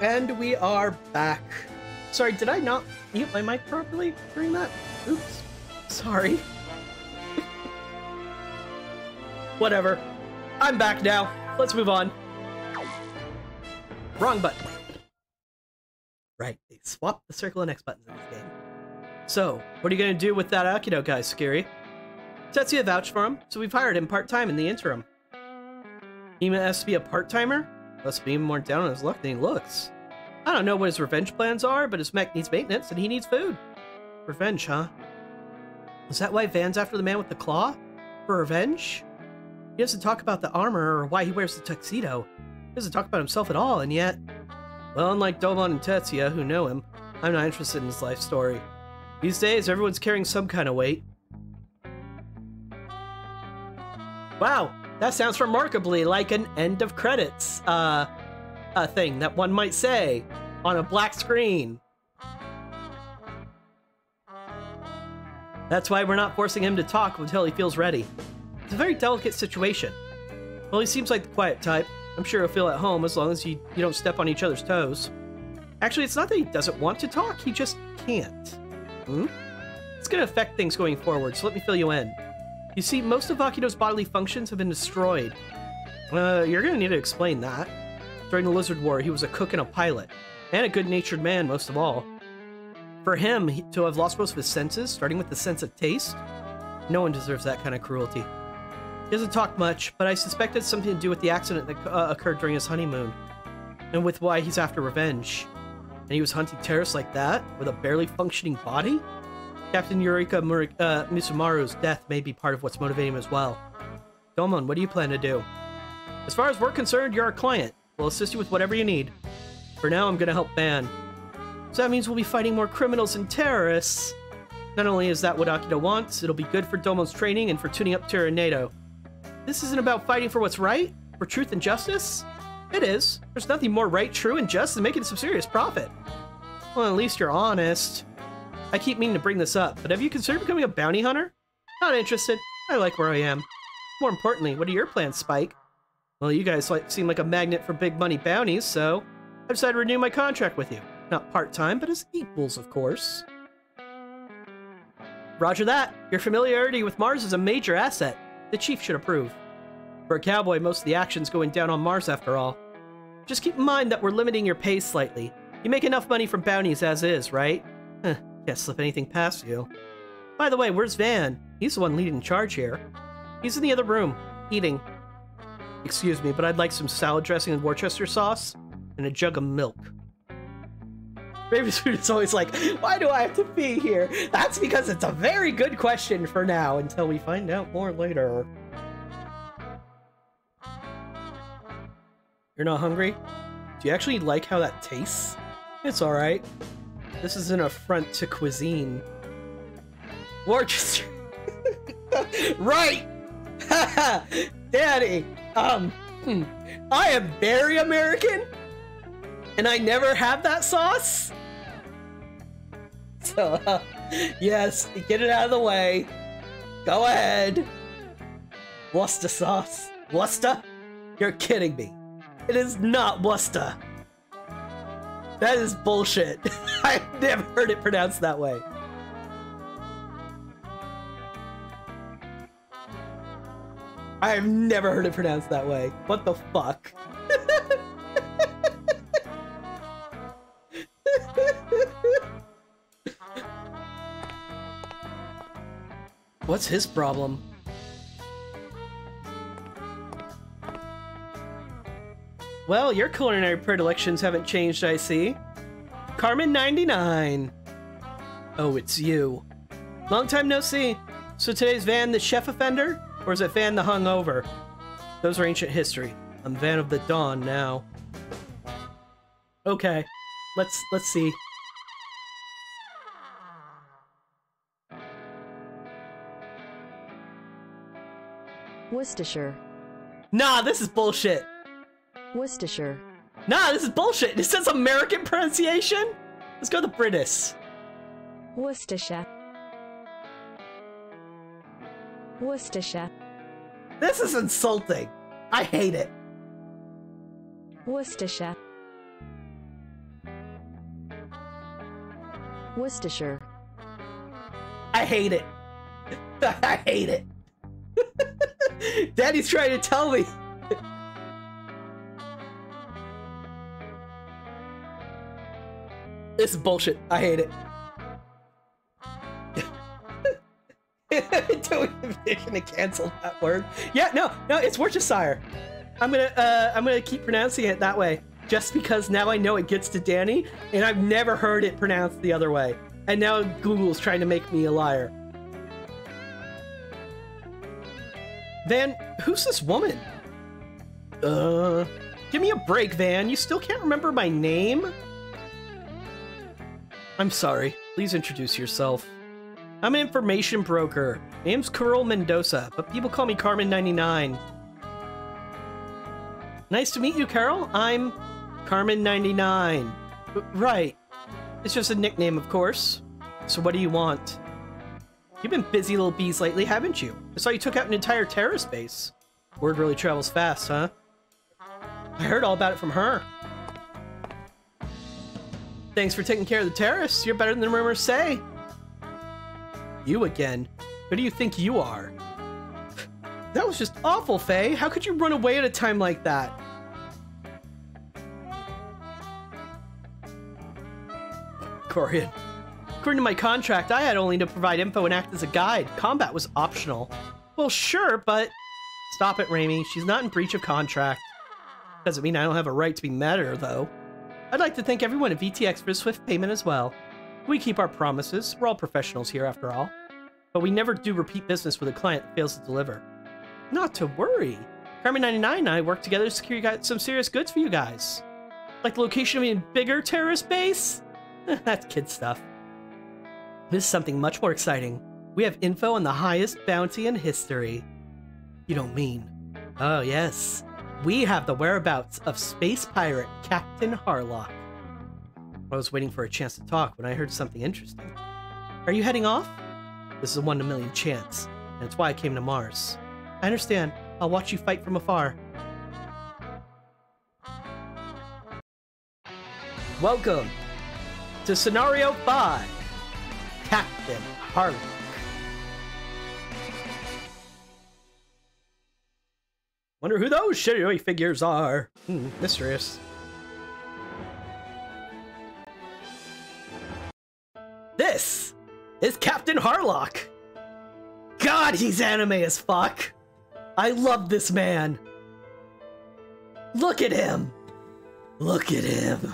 And we are back. Sorry, did I not mute my mic properly during that? Oops. Sorry. Whatever. I'm back now. Let's move on. Wrong button. Right, they swapped the circle and X buttons in this game. So, what are you going to do with that Akido guy, Scary? Tetsuya vouched for him, so we've hired him part-time in the interim. He has to be a part-timer? Must be more down on his luck than he looks. I don't know what his revenge plans are, but his mech needs maintenance and he needs food. Revenge, huh? Is that why Van's after the man with the claw? For revenge? He doesn't talk about the armor or why he wears the tuxedo. He doesn't talk about himself at all, and yet... Well, unlike Domon and Tetsuya, who know him, I'm not interested in his life story. These days, everyone's carrying some kind of weight. Wow, that sounds remarkably like an end of credits, thing that one might say on a black screen. That's why we're not forcing him to talk until he feels ready. It's a very delicate situation. Well, he seems like the quiet type. I'm sure he'll feel at home as long as you don't step on each other's toes. Actually, it's not that he doesn't want to talk, he just can't. It's gonna affect things going forward, so let me fill you in. You see, most of Akido's bodily functions have been destroyed. You're gonna need to explain that. During the Lizard War, he was a cook and a pilot, and a good-natured man, most of all. For him to have lost most of his senses, starting with the sense of taste, no one deserves that kind of cruelty. He doesn't talk much, but I suspect it's something to do with the accident that occurred during his honeymoon, and with why he's after revenge. And he was hunting terrorists like that, with a barely functioning body? Captain Eureka Mitsumaru's death may be part of what's motivating him as well. Domon, what do you plan to do? As far as we're concerned, you're our client. We'll assist you with whatever you need. For now, I'm gonna help Ban. So that means we'll be fighting more criminals and terrorists. Not only is that what Akido wants, it'll be good for Domon's training and for tuning up Tyranado. This isn't about fighting for what's right? For truth and justice? It is. There's nothing more right, true, and just than making some serious profit. Well, at least you're honest. I keep meaning to bring this up, but have you considered becoming a bounty hunter? Not interested. I like where I am. More importantly, what are your plans, Spike? Well, you guys seem like a magnet for big money bounties, so I decided to renew my contract with you. Not part-time, but as equals, of course. Roger that. Your familiarity with Mars is a major asset. The Chief should approve. For a cowboy, most of the action's going down on Mars after all. Just keep in mind that we're limiting your pay slightly. You make enough money from bounties as is, right? Can't slip anything past you. By the way, where's Van? He's the one leading charge here. He's in the other room, eating. Excuse me, but I'd like some salad dressing and Worcester sauce, and a jug of milk. Raven's food is always like, why do I have to be here? That's because it's a very good question for now, until we find out more later. You're not hungry? Do you actually like how that tastes? It's alright. This is an affront to cuisine. Worcester. Right! Haha! Daddy! I am very American, and I never have that sauce. So, yes, get it out of the way. Go ahead. Worcester sauce. Worcester? You're kidding me. It is not Worcester. That is bullshit. I've never heard it pronounced that way. I have never heard it pronounced that way. What the fuck? What's his problem? Well, your culinary predilections haven't changed, I see. Carmen 99. Oh, it's you. Long time no see. So today's Van the chef offender? Or is it Van the hungover? Those are ancient history. I'm Van of the Dawn now. Okay. Let's see. Worcestershire. Nah, this is bullshit. Worcestershire. Nah, this is bullshit. It says American pronunciation? Let's go to British. Worcestershire. Worcestershire. This is insulting. I hate it. Worcestershire. Worcestershire. I hate it. I hate it. Daddy's trying to tell me. This is bullshit. I hate it. Gonna cancel that word. Yeah, no, it's Worcestershire. I'm gonna keep pronouncing it that way, just because now I know it gets to Danny, and I've never heard it pronounced the other way. And now Google's trying to make me a liar. Van, who's this woman? Give me a break, Van. You still can't remember my name? I'm sorry. Please introduce yourself. I'm an information broker. Name's Carol Mendoza, but people call me Carmen99. Nice to meet you, Carol. I'm Carmen99. Right. It's just a nickname, of course. So what do you want? You've been busy little bees lately, haven't you? I saw you took out an entire terrorist base. Word really travels fast, huh? I heard all about it from her. Thanks for taking care of the terrorists. You're better than the rumors say. You again? Who do you think you are? That was just awful, Faye. How could you run away at a time like that? Corian. According to my contract, I had only to provide info and act as a guide. Combat was optional. Well, sure, but... Stop it, Raimi. She's not in breach of contract. Doesn't mean I don't have a right to be mad at her, though. I'd like to thank everyone at VTX for swift payment as well. We keep our promises. We're all professionals here, after all. But we never do repeat business with a client that fails to deliver. Not to worry. Carmen99 and I work together to secure some serious goods for you guys. Like the location of an even bigger terrorist base? That's kid stuff. This is something much more exciting. We have info on the highest bounty in history. You don't mean... Oh, yes. We have the whereabouts of space pirate Captain Harlock. I was waiting for a chance to talk when I heard something interesting. Are you heading off? This is a 1 in a million chance, and it's why I came to Mars. I understand. I'll watch you fight from afar. Welcome to Scenario 5, Captain Harlock. Wonder who those shadowy figures are. Mysterious. This is Captain Harlock. God, he's anime as fuck. I love this man. Look at him. Look at him.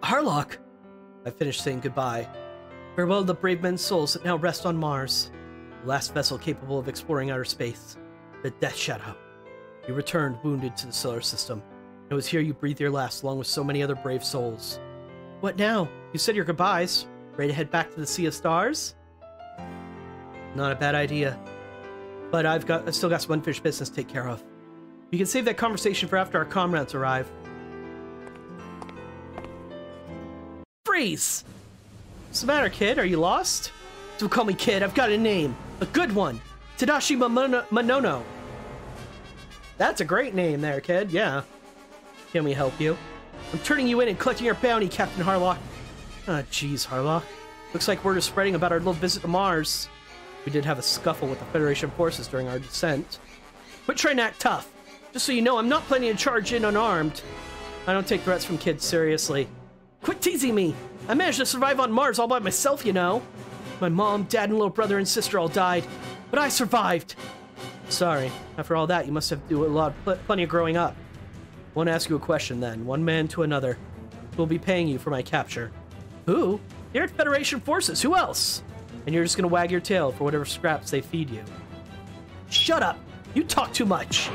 Harlock. I finished saying goodbye. Farewell to the brave men's souls that now rest on Mars. The last vessel capable of exploring outer space. The Death Shadow. You returned wounded to the solar system. It was here you breathed your last, along with so many other brave souls. What now? You said your goodbyes. Ready to head back to the Sea of Stars? Not a bad idea. But I've still got some unfinished business to take care of. You can save that conversation for after our comrades arrive. Freeze! What's the matter, kid? Are you lost? Don't call me kid. I've got a name. A good one. Tadashi Manono. That's a great name there, kid. Yeah. Can we help you? I'm turning you in and collecting your bounty, Captain Harlock. Ah, jeez, Harlock. Looks like word is spreading about our little visit to Mars. We did have a scuffle with the Federation forces during our descent. Quit trying to act tough. Just so you know, I'm not planning to charge in unarmed. I don't take threats from kids seriously. Quit teasing me. I managed to survive on Mars all by myself, you know. My mom, dad, and little brother and sister all died. But I survived. Sorry. After all that, you must have to do plenty of growing up. I want to ask you a question then, one man to another. Who will be paying you for my capture? Who? You're at Federation forces. Who else? And you're just going to wag your tail for whatever scraps they feed you. Shut up. You talk too much.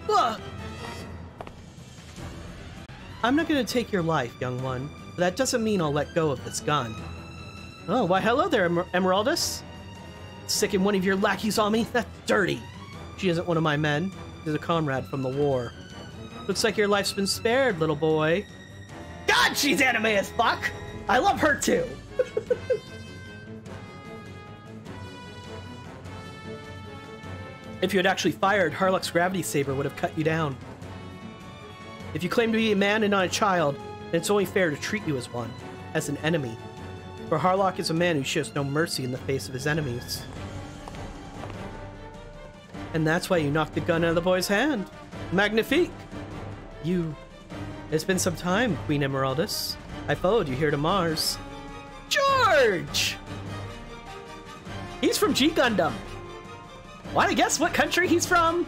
Ugh. I'm not going to take your life, young one. But that doesn't mean I'll let go of this gun. Oh, why hello there, Emeraldus. Sicking one of your lackeys on me? That's dirty. She isn't one of my men. She's a comrade from the war. Looks like your life's been spared, little boy. God, she's anime as fuck! I love her too! If you had actually fired, Harlock's gravity saber would have cut you down. If you claim to be a man and not a child, then it's only fair to treat you as one, as an enemy. For Harlock is a man who shows no mercy in the face of his enemies. And that's why you knocked the gun out of the boy's hand. Magnifique! It's been some time, Queen Emeraldus. I followed you here to Mars. George! He's from G Gundam. Wanna guess what country he's from?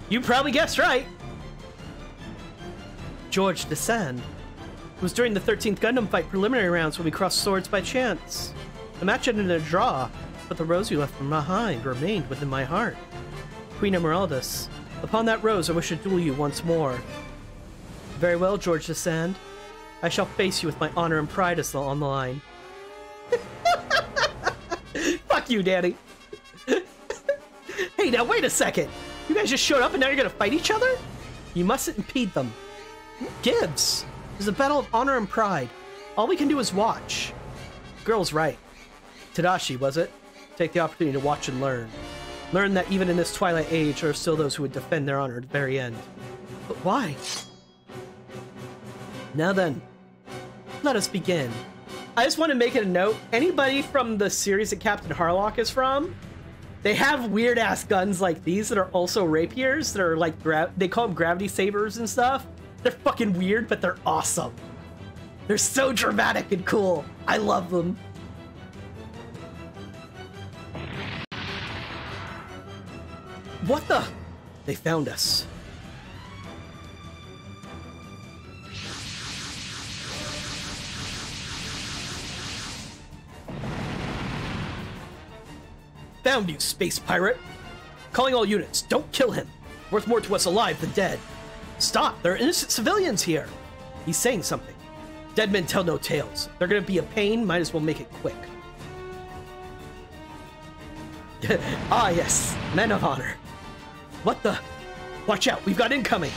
You probably guessed right. George Descend. It was during the 13th Gundam fight preliminary rounds when we crossed swords by chance. The match ended in a draw, but the rose you left behind remained within my heart. Queen Emeraldus, upon that rose I wish to duel you once more. Very well, George Descend. I shall face you with my honor and pride on the line. Fuck you, Danny. Hey, now wait a second. You guys just showed up and now you're gonna fight each other? You mustn't impede them. Who gives? It's a battle of honor and pride. All we can do is watch. Girl's right. Tadashi, was it? Take the opportunity to watch and learn. Learn that even in this twilight age, there are still those who would defend their honor at the very end. But why? Now then, let us begin. I just want to make it a note. Anybody from the series that Captain Harlock is from, they have weird-ass guns like these that are also rapiers, that are like, they call them gravity sabers and stuff. They're fucking weird, but they're awesome. They're so dramatic and cool. I love them. What the? They found us. Found you, space pirate. Calling all units, don't kill him. Worth more to us alive than dead. Stop, there are innocent civilians here. He's saying something. Dead men tell no tales. They're gonna be a pain, might as well make it quick. Ah yes, men of honor. What the? Watch out, we've got incoming.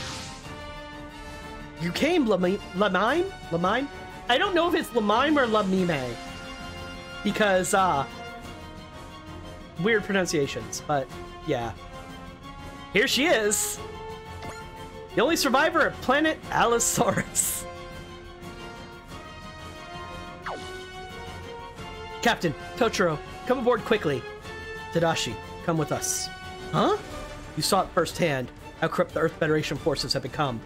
You came, Lamine? Lamine? I don't know if it's Lamime or Lamime. Because, weird pronunciations, but yeah. Here she is. The only survivor of planet Allosaurus. Captain, Totoro, come aboard quickly. Tadashi, come with us. Huh? You saw it firsthand, how corrupt the Earth Federation forces have become.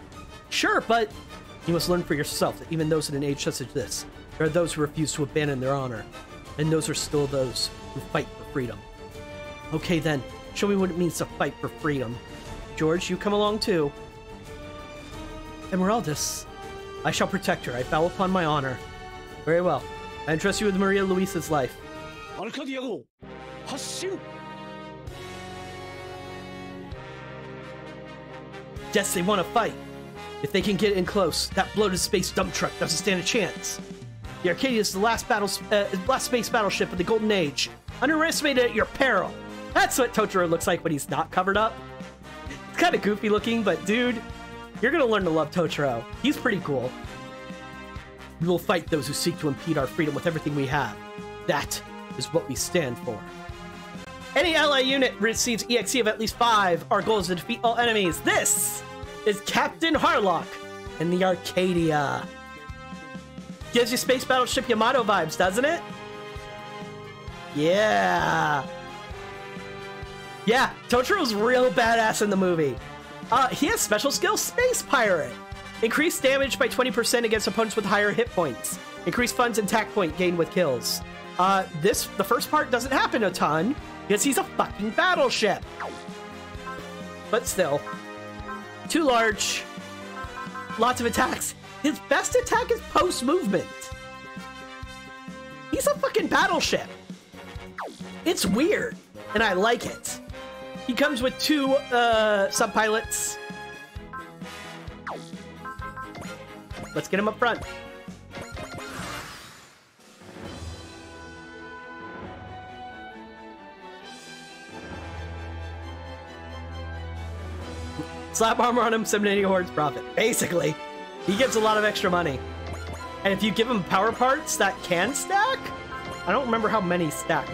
Sure, but you must learn for yourself that even those in an age such as this, there are those who refuse to abandon their honor. And those are still those who fight for freedom. Okay then, show me what it means to fight for freedom. George, you come along too. Emeraldus, I shall protect her. I vow upon my honor. Very well. I entrust you with Maria Luisa's life. Yes, they want to fight. If they can get in close, that bloated space dump truck doesn't stand a chance. The Arcadia is the last space battleship of the Golden Age. Underestimate it at your peril. That's what Totoro looks like when he's not covered up. It's kind of goofy looking, but dude, you're gonna learn to love Totoro. He's pretty cool. We will fight those who seek to impede our freedom with everything we have. That is what we stand for. Any ally unit receives EXE of at least 5. Our goal is to defeat all enemies. This is Captain Harlock in the Arcadia. Gives you Space Battleship Yamato vibes, doesn't it? Yeah. Yeah, Totoro's real badass in the movie. He has special skill, Space Pirate. Increased damage by 20% against opponents with higher hit points. Increased funds and attack point gained with kills. The first part doesn't happen a ton, because he's a fucking battleship. But still. Too large. Lots of attacks. His best attack is post-movement. He's a fucking battleship. It's weird, and I like it. He comes with 2 sub-pilots. Let's get him up front. Slap armor on him, 780 hordes profit. Basically, he gives a lot of extra money. And if you give him power parts that can stack, I don't remember how many stack.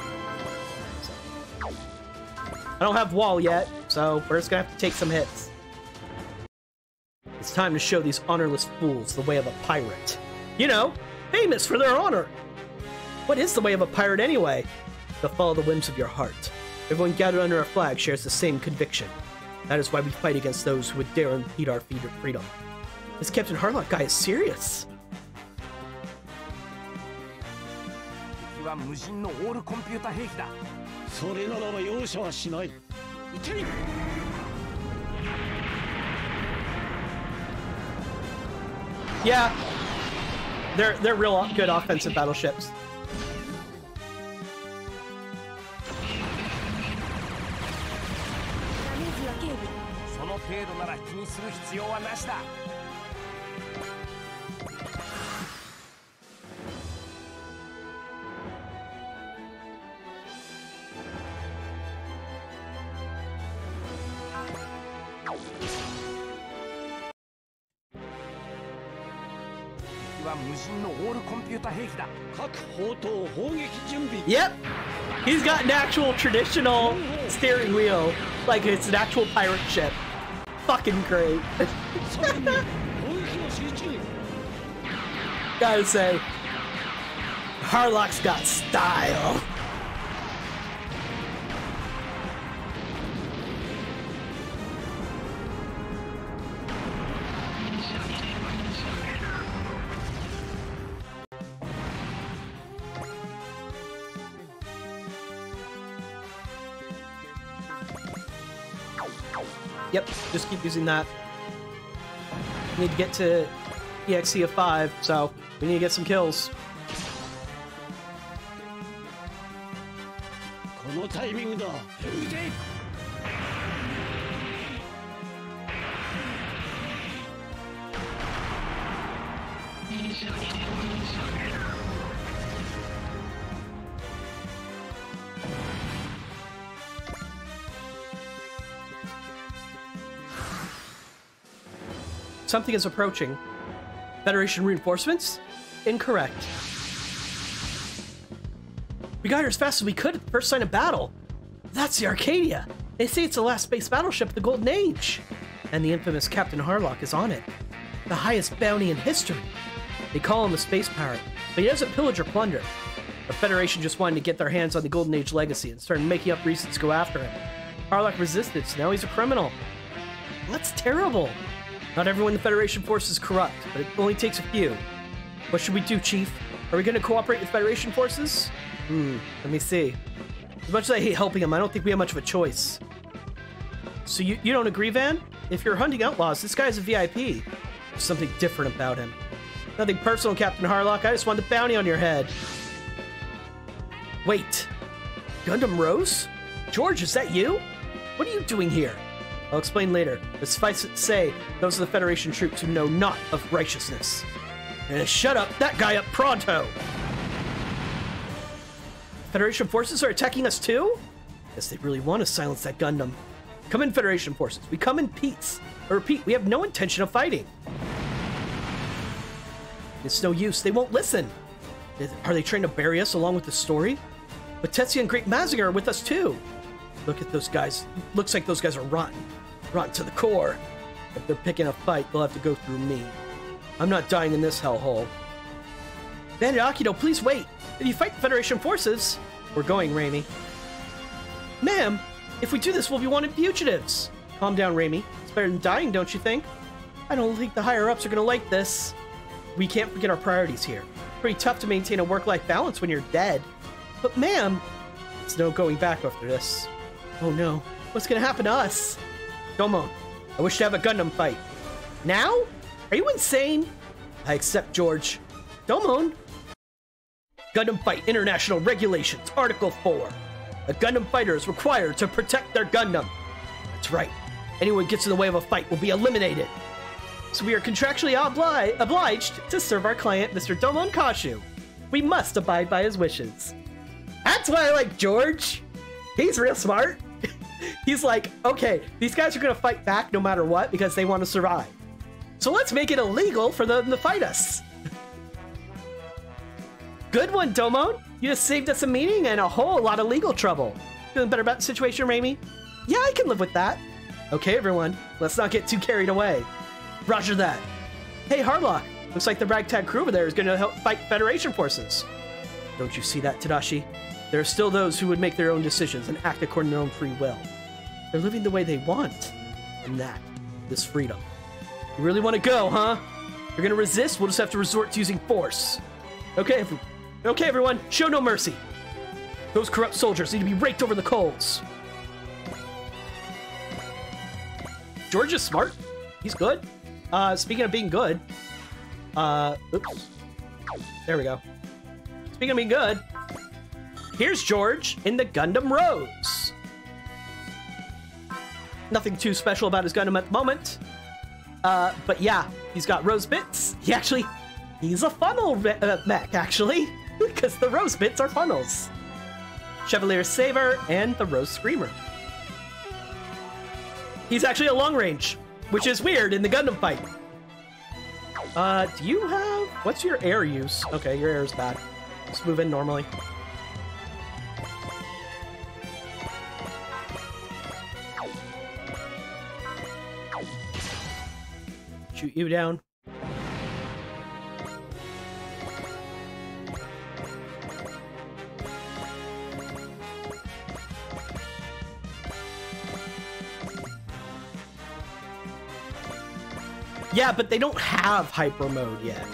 I don't have wall yet, so we're just gonna have to take some hits. Time to show these honorless fools the way of a pirate. You know, famous for their honor. What is the way of a pirate anyway? To follow the whims of your heart. Everyone gathered under our flag shares the same conviction. That is why we fight against those who would dare impede our freedom. This Captain Harlock guy is serious. Yeah, they're real good offensive battleships. Yep, he's got an actual traditional steering wheel, like it's an actual pirate ship. Fucking great. Gotta say, Harlock's got style. Yep, just keep using that. We need to get to EXE of 5, so we need to get some kills. Something is approaching. Federation reinforcements? Incorrect. We got here as fast as we could at the first sign of battle. That's the Arcadia. They say it's the last space battleship of the Golden Age. And the infamous Captain Harlock is on it. The highest bounty in history. They call him a space pirate, but he doesn't pillage or plunder. The Federation just wanted to get their hands on the Golden Age legacy and started making up reasons to go after him. Harlock resisted, so now he's a criminal. Well, that's terrible. Not everyone in the Federation force is corrupt, but it only takes a few. What should we do, Chief? Are we going to cooperate with Federation forces? Let me see. As much as I hate helping him, I don't think we have much of a choice. So you don't agree, Van? If you're hunting outlaws, this guy's a VIP. There's something different about him. Nothing personal, Captain Harlock. I just want the bounty on your head. Wait. Gundam Rose? George, is that you? What are you doing here? I'll explain later, but suffice it to say, those are the Federation troops who know not of righteousness. And shut up that guy up pronto! Federation forces are attacking us too? Guess they really want to silence that Gundam. Come in, Federation forces. We come in peace. I repeat, we have no intention of fighting. It's no use. They won't listen. Are they trying to bury us along with the story? But Tetsuya and Great Mazinger are with us too. Look at those guys. Looks like those guys are rotten. Rotten to the core. If they're picking a fight, they'll have to go through me. I'm not dying in this hellhole. Bandit Akido, please wait. If you fight the Federation forces... We're going, Raimi. Ma'am, if we do this, we'll be wanted fugitives. Calm down, Raimi. It's better than dying, don't you think? I don't think the higher-ups are gonna like this. We can't forget our priorities here. Pretty tough to maintain a work-life balance when you're dead. But ma'am... It's no going back after this. Oh no, what's gonna happen to us? Domon, I wish to have a Gundam fight. Now? Are you insane? I accept, George. Domon. Gundam Fight International Regulations, Article 4. A Gundam fighter is required to protect their Gundam. That's right. Anyone who gets in the way of a fight will be eliminated. So we are contractually obliged to serve our client, Mr. Domon Kashu. We must abide by his wishes. That's why I like George. He's real smart. He's like, okay, these guys are going to fight back no matter what because they want to survive. So let's make it illegal for them to fight us. Good one, Domon. You just saved us a meeting and a whole lot of legal trouble. Feeling better about the situation, Raimi? Yeah, I can live with that. Okay, everyone, let's not get too carried away. Roger that. Hey, Harlock. Looks like the ragtag crew over there is going to help fight Federation forces. Don't you see that, Tadashi? There are still those who would make their own decisions and act according to their own free will. They're living the way they want. And that is freedom. You really want to go, huh? You're going to resist? We'll just have to resort to using force. Okay, everyone. Show no mercy. Those corrupt soldiers need to be raked over the coals. George is smart. He's good. Speaking of being good. Oops. There we go. Speaking of being good. Here's George in the Gundam Rose. Nothing too special about his Gundam at the moment. But yeah, he's got rose bits. He's a funnel mech, actually. Because the rose bits are funnels. Chevalier Saber and the Rose Screamer. He's actually a long range, which is weird in the Gundam fight. Do you have... What's your air use? Okay, your air is bad. Just move in normally. Shoot you down. Yeah, but they don't have hyper mode yet.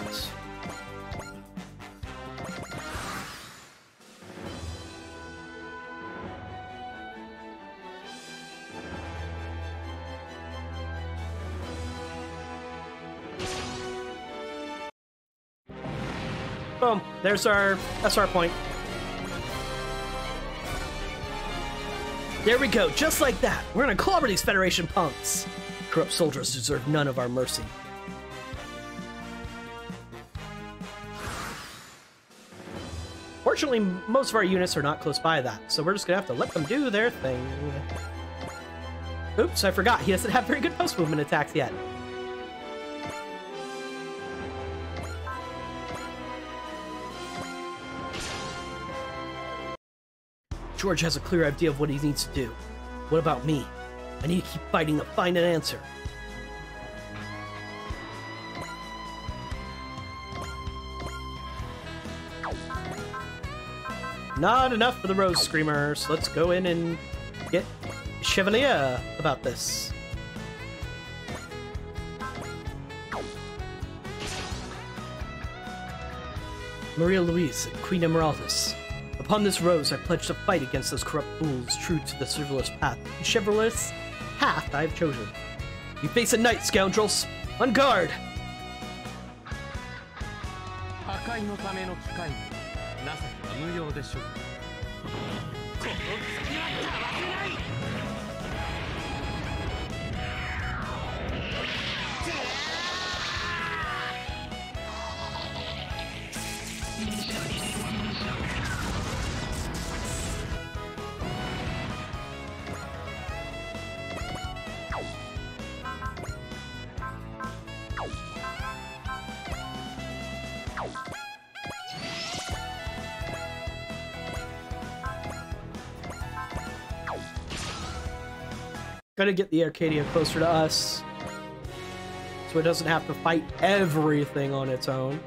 Boom. That's our point. There we go, just like that. We're gonna clobber these Federation punks. Corrupt soldiers deserve none of our mercy. Fortunately, most of our units are not close by that, so we're just gonna have to let them do their thing. Oops, I forgot. He doesn't have very good post-movement attacks yet. George has a clear idea of what he needs to do. What about me? I need to keep fighting to find an answer. Not enough for the Rose Screamers. Let's go in and get Chevalier about this. Maria Louise, Queen Emeraldus. Upon this rose, I pledge to fight against those corrupt fools, true to the chivalrous path. The chivalrous path I have chosen. You face a knight, scoundrels! On guard! Gotta get the Arcadia closer to us, so it doesn't have to fight everything on its own.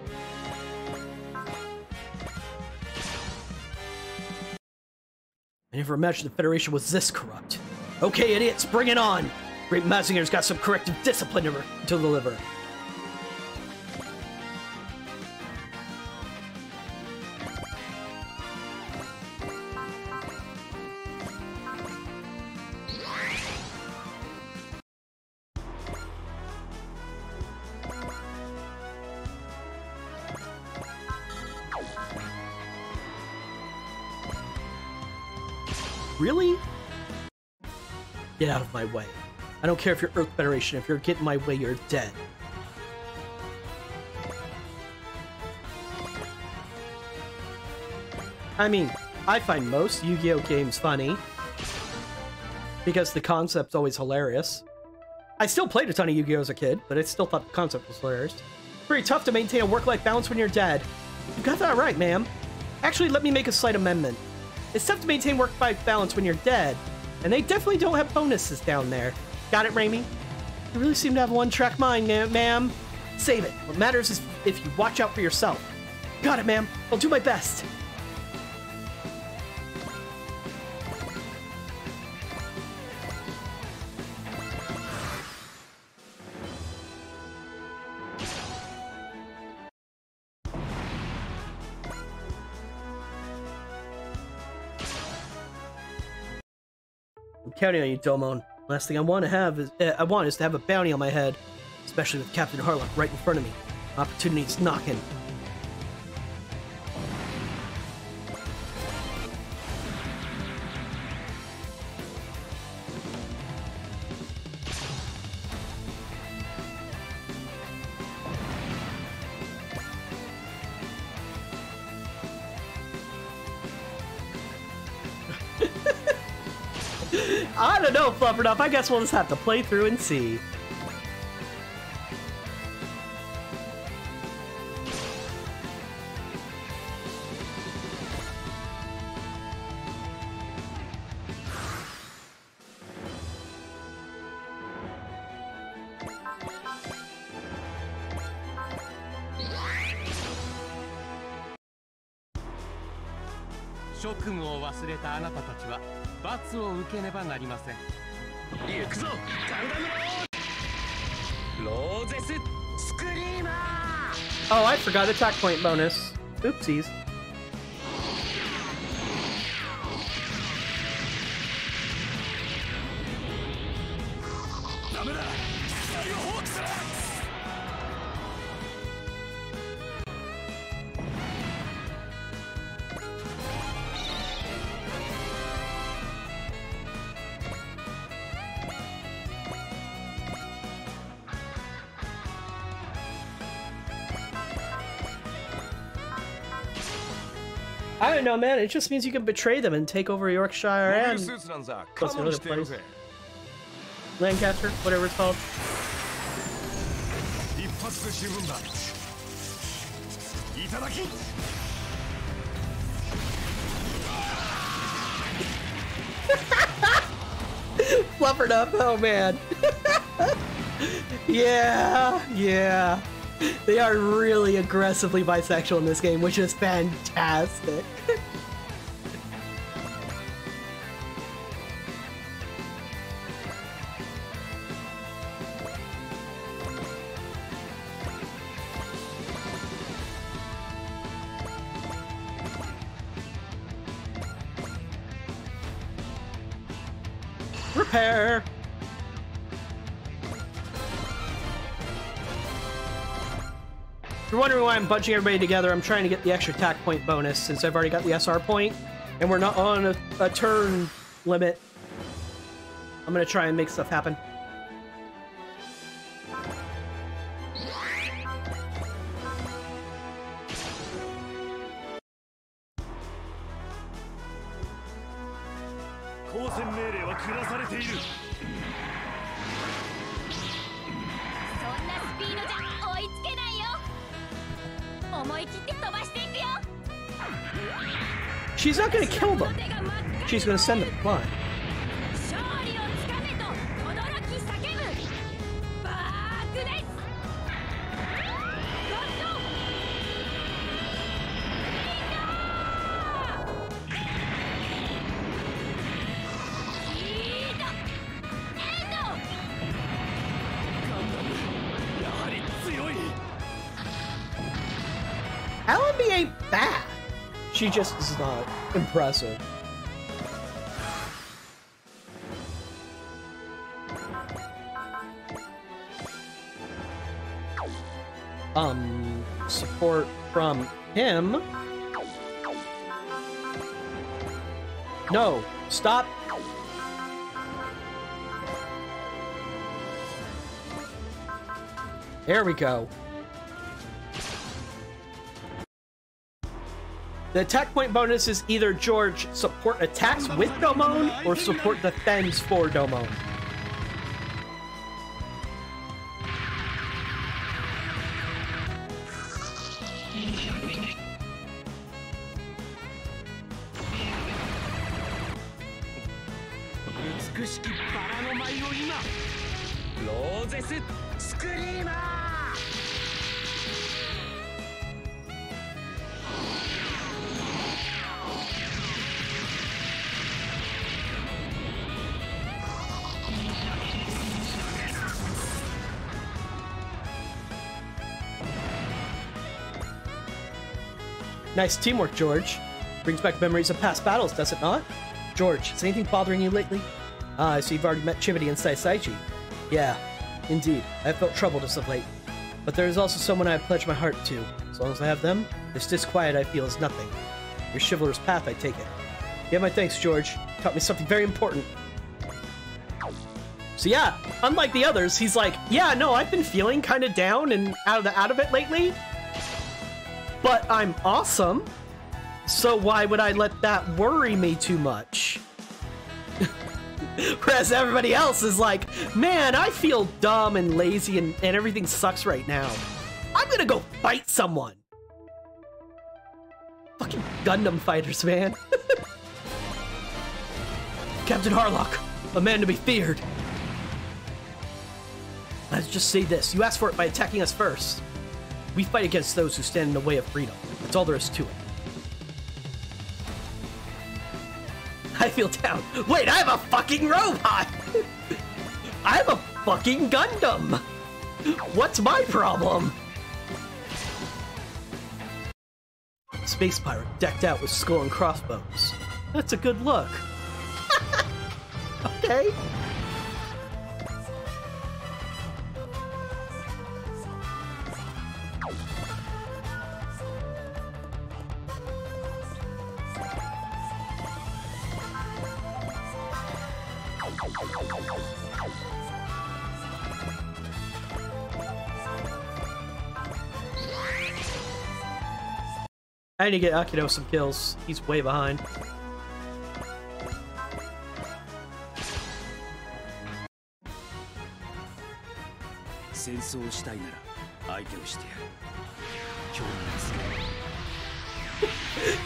I never imagined the Federation was this corrupt. Okay, idiots, bring it on! Great Mazinger's got some corrective discipline to deliver. Really? Get out of my way. I don't care if you're Earth Federation. If you're getting my way, you're dead. I mean, I find most Yu-Gi-Oh! Games funny because the concept's always hilarious. I still played a ton of Yu-Gi-Oh! As a kid, but I still thought the concept was hilarious. Pretty tough to maintain a work-life balance when you're dead. You got that right, ma'am. Actually, let me make a slight amendment. It's tough to maintain work-life balance when you're dead, and they definitely don't have bonuses down there. Got it, Raimi? You really seem to have a one-track mind, ma'am. Save it. What matters is if you watch out for yourself. Got it, ma'am. I'll do my best. I'm counting on you, Domon. Last thing I want is to have a bounty on my head, especially with Captain Harlock right in front of me. Opportunity's knocking. I don't know, Fluffernuff. I guess we'll just have to play through and see. Oh, I forgot attack point bonus. Oopsies. I don't know, man. It just means you can betray them and take over Yorkshire and plus another place. Lancaster, whatever it's called. Fluffered up, oh man. Yeah. They are really aggressively bisexual in this game, which is fantastic. Repair! If you're wondering why I'm bunching everybody together, I'm trying to get the extra attack point bonus since I've already got the SR point, and we're not on a turn limit. I'm gonna try and make stuff happen. She's not gonna kill them. She's gonna send them flying. Allenby ain't bad. She just is not impressive. Support from him. No, stop. There we go. The attack point bonus is either George support attacks with Domon or support defends for Domon. Nice teamwork, George. Brings back memories of past battles, does it not? George, is anything bothering you lately? Ah, I see you've already met Chivity and Saisaiji. Yeah, indeed. I've felt troubled as of late. But there is also someone I have pledged my heart to. As long as I have them, this disquiet I feel is nothing. Your chivalrous path, I take it. Yeah, my thanks, George. You taught me something very important. So yeah, unlike the others, he's like, yeah, no, I've been feeling kind of down and out of it lately. But I'm awesome, so why would I let that worry me too much? Whereas everybody else is like, man, I feel dumb and lazy and everything sucks right now. I'm gonna go fight someone. Fucking Gundam fighters, man. Captain Harlock, a man to be feared. Let's just say this, you asked for it by attacking us first. We fight against those who stand in the way of freedom. That's all there is to it. I feel down. Wait, I have a fucking robot! I have a fucking Gundam! What's my problem? Space pirate decked out with skull and crossbones. That's a good look. Okay. I need to get Akito some kills. He's way behind.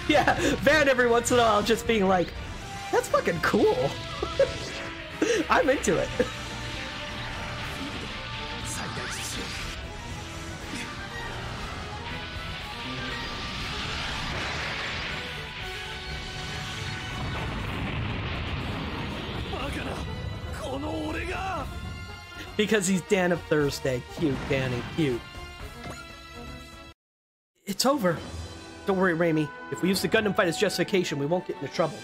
Yeah, Van every once in a while just being like, that's fucking cool. I'm into it. Because he's Dan of Thursday. Cute, Danny, cute. It's over. Don't worry, Raimi. If we use the Gundam fight as justification, we won't get into trouble.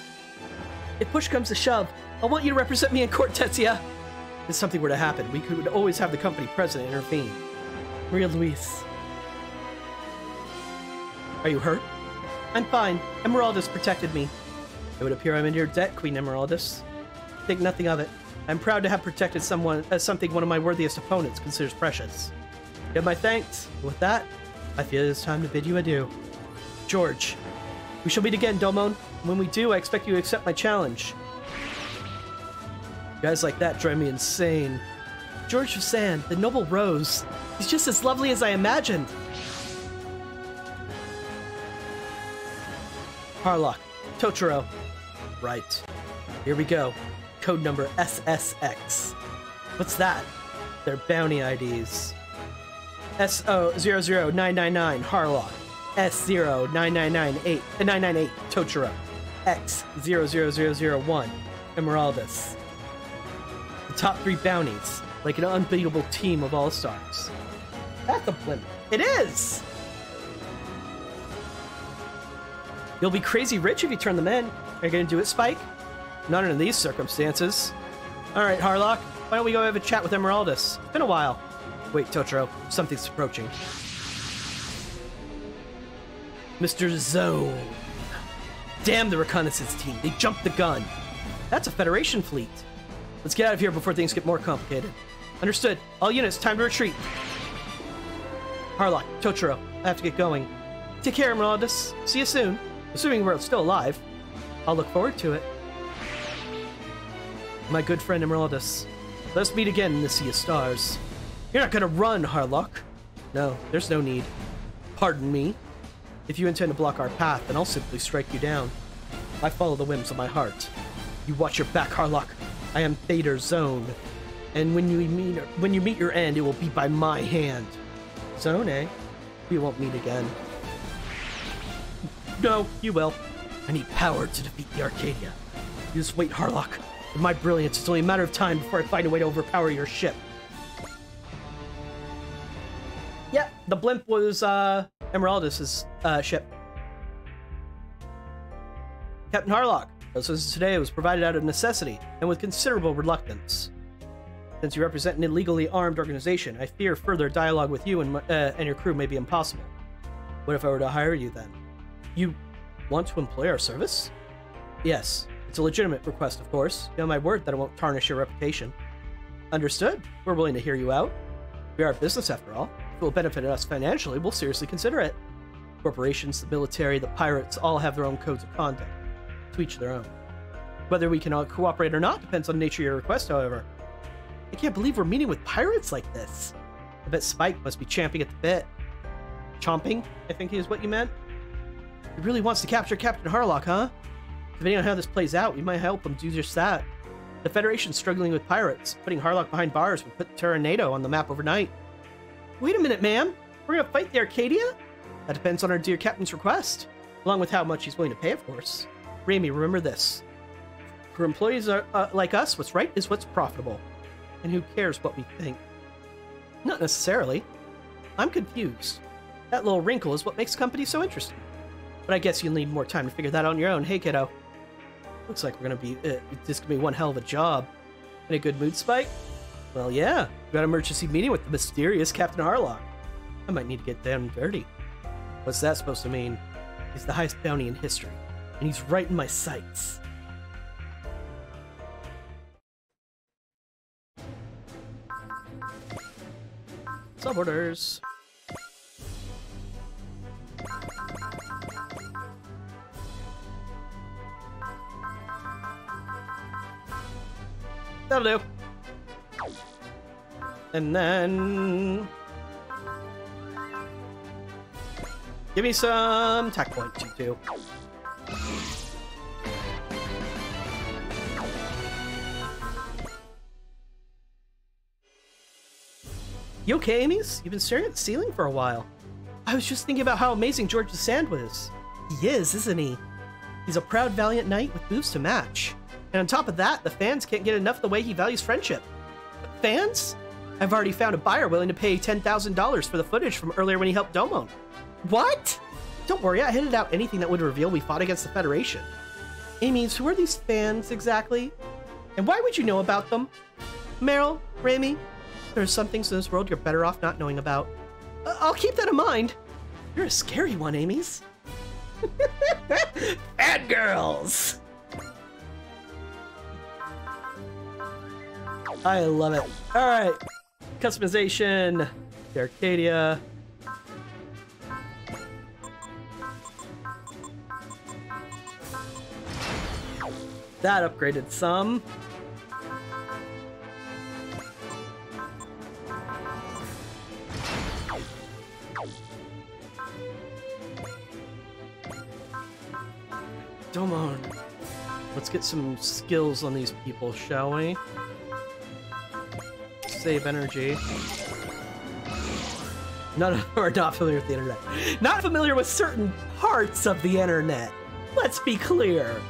If push comes to shove, I want you to represent me in court, Tetsuya. If something were to happen, we could always have the company president intervene. Maria Luis. Are you hurt? I'm fine. Emeraldus protected me. It would appear I'm in your debt, Queen Emeraldus. Think nothing of it. I'm proud to have protected someone as something one of my worthiest opponents considers precious. You have my thanks. With that, I feel it is time to bid you adieu. George, we shall meet again, Domon. When we do, I expect you to accept my challenge. Guys like that drive me insane. George of Sand, the noble rose. He's just as lovely as I imagined. Harlock, Totoro. Right. Here we go. Code number SSX. What's that? They're bounty IDs. SO00999 Harlock. S09998 Totoro. X00001 Emeraldus. The top 3 bounties, like an unbeatable team of all-stars. That's a blimp. It is! You'll be crazy rich if you turn them in. Are you gonna do it, Spike? Not under these circumstances. Alright, Harlock, why don't we go have a chat with Emeraldus? It's been a while. Wait, Totoro, something's approaching. Mr. Zone. Damn the reconnaissance team, they jumped the gun. That's a Federation fleet. Let's get out of here before things get more complicated. Understood. All units, time to retreat. Harlock, Totoro, I have to get going. Take care, Emeraldus. See you soon. Assuming we're still alive. I'll look forward to it. My good friend Emeraldus. Let's meet again in the Sea of Stars. You're not gonna run, Harlock. No, there's no need. Pardon me. If you intend to block our path, then I'll simply strike you down. I follow the whims of my heart. You watch your back, Harlock. I am Vader Zone. And when you meet your end, it will be by my hand. Zone, we won't meet again. No, you will. I need power to defeat the Arcadia. You just wait, Harlock. With my brilliance, it's only a matter of time before I find a way to overpower your ship. Yeah, the blimp was Emeraldus' ship. Captain Harlock, as of today, was provided out of necessity and with considerable reluctance. Since you represent an illegally armed organization, I fear further dialogue with you and your crew may be impossible. What if I were to hire you then? You want to employ our service? Yes, it's a legitimate request, of course. You have my word that I won't tarnish your reputation. Understood. We're willing to hear you out. We are a business, after all. If it will benefit us financially, we'll seriously consider it. Corporations, the military, the pirates all have their own codes of conduct. To each their own. Whether we can all cooperate or not depends on the nature of your request, however. I can't believe we're meeting with pirates like this. I bet Spike must be champing at the bit. Chomping, I think is what you meant. He really wants to capture Captain Harlock, huh? Depending on how this plays out, we might help him do just that. The Federation's struggling with pirates. Putting Harlock behind bars would put Terra NATO on the map overnight. Wait a minute, ma'am. We're gonna fight the Arcadia? That depends on our dear captain's request. Along with how much he's willing to pay, of course. Raimi, remember this. For employees like us, what's right is what's profitable. And who cares what we think? Not necessarily. I'm confused. That little wrinkle is what makes companies so interesting. But I guess you'll need more time to figure that out on your own. Hey, kiddo. Looks like we're gonna be, this could be one hell of a job. In a good mood, Spike? Well, yeah. We got an emergency meeting with the mysterious Captain Harlock. I might need to get down and dirty. What's that supposed to mean? He's the highest bounty in history. And he's right in my sights. Sub orders. That'll do. And then give me some tack points, you two. You okay, Amy's? You've been staring at the ceiling for a while. I was just thinking about how amazing George the Sand was. He is, isn't he? He's a proud, valiant knight with moves to match. And on top of that, the fans can't get enough the way he values friendship. Fans? I've already found a buyer willing to pay $10,000 for the footage from earlier when he helped Domon. What? Don't worry, I headed out anything that would reveal we fought against the Federation. Amy's, who are these fans exactly? And why would you know about them? Meryl, Raimi, there are some things in this world you're better off not knowing about. I'll keep that in mind. You're a scary one, Amy's. Bad girls! I love it. Alright. Customization. The Arcadia. That upgraded some. Domon. Let's get some skills on these people, shall we? Save energy. None of them are not familiar with the internet. Not familiar with certain parts of the internet. Let's be clear.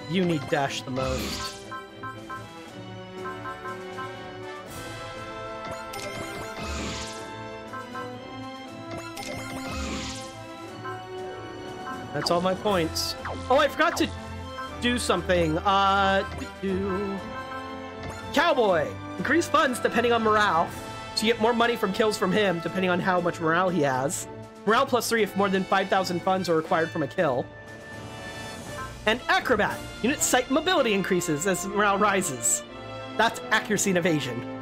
You need dash the most. That's all my points. Oh, I forgot to do something. Cowboy. Increase funds depending on morale. So you get more money from kills from him, depending on how much morale he has. Morale +3 if more than 5,000 funds are required from a kill. And Acrobat. Unit sight mobility increases as morale rises. That's accuracy and evasion.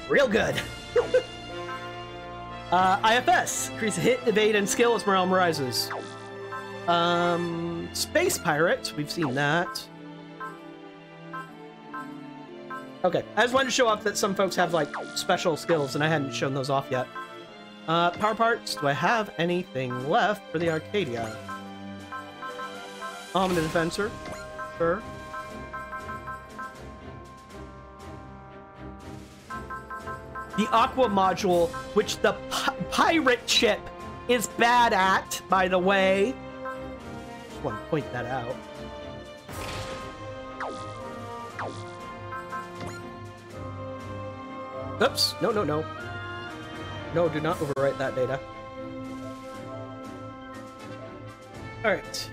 Real good. IFS. Increase hit, evade, and skill as morale rises. Space Pirate. We've seen that. Okay, I just wanted to show off that some folks have, like, special skills, and I hadn't shown those off yet. Power parts. Do I have anything left for the Arcadia? Omni Defensor. Sure. The Aqua module, which the pirate ship is bad at, by the way. Just want to point that out. Oops. No, no, no. No, do not overwrite that data. Alright.